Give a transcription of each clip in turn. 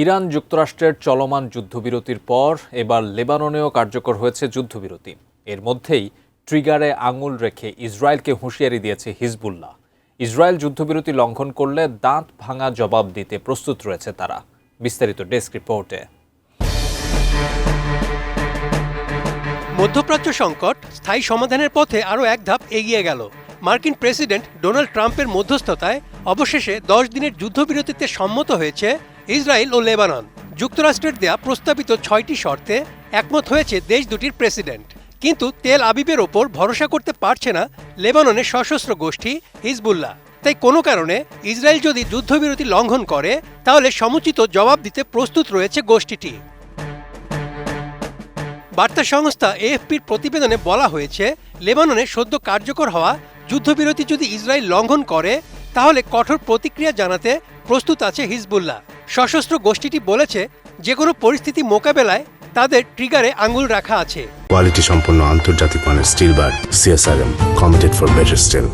Iran যুক্তরাষ্ট্রের চলমান যুদ্ধবিরতির পর এবার লেবাননেও কার্যকর হয়েছে যুদ্ধবিরতি। এর মধ্যেই ট্রিগারে আঙুল রেখে ইসরায়েলকে হুঁশিয়ারি দিয়েছে হিজবুল্লাহ। ইসরায়েল যুদ্ধবিরতি লঙ্ঘন করলে দাঁত ভাঙা জবাব দিতে প্রস্তুত রয়েছে তারা। বিস্তারিত ডেস্ক রিপোর্টে। মধ্যপ্রাচ্য সংকট স্থায়ী সমাধানের পথে আরও এক ধাপ এগিয়ে গেল। মার্কিন প্রেসিডেন্ট ডোনাল্ড ট্রাম্পের মধ্যস্থতায় অবশেষে 10 দিনের যুদ্ধবিরতিতে সম্মত হয়েছে ইসরায়েল ও লেবানন। যুক্তরাষ্ট্রের দেয়া প্রস্তাবিত 6টি শর্তে একমত হয়েছে দেশ দুটির প্রেসিডেন্ট। কিন্তু তেল আবিবের ওপর ভরসা করতে পারছে না লেবাননের সশস্ত্র গোষ্ঠী হিজবুল্লাহ। তাই কোনো কারণে ইসরায়েল যদি যুদ্ধবিরতি লঙ্ঘন করে তাহলে সমুচিত জবাব দিতে প্রস্তুত রয়েছে গোষ্ঠীটি। বার্তা সংস্থা এএফপির প্রতিবেদনে বলা হয়েছে, লেবাননে সদ্য কার্যকর হওয়া যুদ্ধবিরতি যদি ইসরায়েল লঙ্ঘন করে তাহলে কঠোর প্রতিক্রিয়া জানাতে প্রস্তুত আছে হিজবুল্লাহ। সশস্ত্র গোষ্ঠীটি বলেছে, যে কোনো পরিস্থিতি মোকাবেলায় তাদের ট্রিগারে আঙুল রাখা আছে। কোয়ালিটি সম্পন্ন আন্তর্জাতিক মানের still bar CSRM, committed for better still.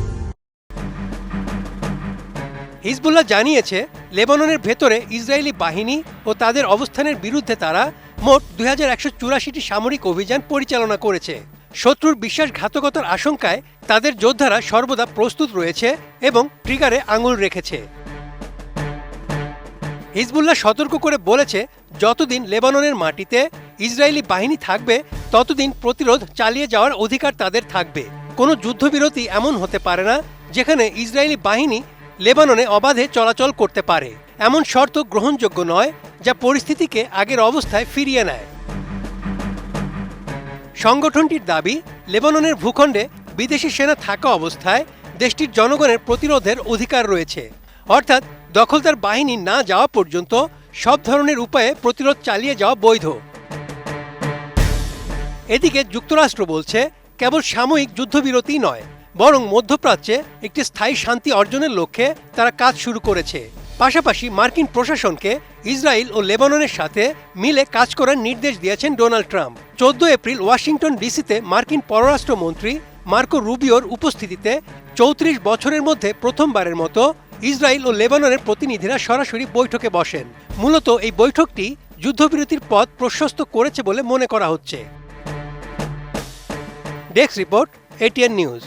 Hezbollah জানিয়েছে, লেবাননের ভেতরে ইসরায়েলি বাহিনী ও তাদের অবস্থানের বিরুদ্ধে তারা মোট 2184টি সামরিক অভিযান পরিচালনা করেছে। শত্রুর বিশ্বাসঘাতকতার আশঙ্কায় তাদের যোদ্ধারা সর্বদা প্রস্তুত রয়েছে এবং ট্রিগারে আঙুল রেখেছে। হিজবুল্লাহ সতর্ক করে বলেছে, যতদিন লেবাননের মাটিতে ইসরায়েলি বাহিনী থাকবে ততদিন প্রতিরোধ চালিয়ে যাওয়ার অধিকার তাদের থাকবে। কোনো যুদ্ধবিরতি এমন হতে পারে না যেখানে ইসরায়েলি বাহিনী লেবাননে অবাধে চলাচল করতে পারে। এমন শর্ত গ্রহণযোগ্য নয় যা পরিস্থিতিকে আগের অবস্থায় ফিরিয়ে নেয়। সংগঠনটির দাবি, লেবাননের ভূখণ্ডে বিদেশি সেনা থাকা অবস্থায় দেশটির জনগণের প্রতিরোধের অধিকার রয়েছে। অর্থাৎ দখলদার বাহিনী না যাওয়া পর্যন্ত সব ধরনের উপায়ে প্রতিরোধ চালিয়ে যাওয়া বৈধ। এদিকে যুক্তরাষ্ট্র বলছে, কেবল সাময়িক যুদ্ধবিরতি নয়, বরং মধ্যপ্রাচ্যে একটি স্থায়ী শান্তি অর্জনের লক্ষ্যে তারা কাজ শুরু করেছে। পাশাপাশি মার্কিন প্রশাসনকে ইসরায়েল ও লেবাননের সাথে মিলে কাজ করার নির্দেশ দিয়েছেন ডোনাল্ড ট্রাম্প। 14 এপ্রিল ওয়াশিংটন ডিসিতে মার্কিন পররাষ্ট্রমন্ত্রী মার্কো রুবিওর উপস্থিতিতে 34 বছরের মধ্যে প্রথমবারের মতো ইসরায়েল ও লেবাননের প্রতিনিধিরা সরাসরি বৈঠকে বসেন। মূলত এই বৈঠকটি যুদ্ধবিরতির পথ প্রশস্ত করেছে বলে মনে করা হচ্ছে। Desk report, ATN news.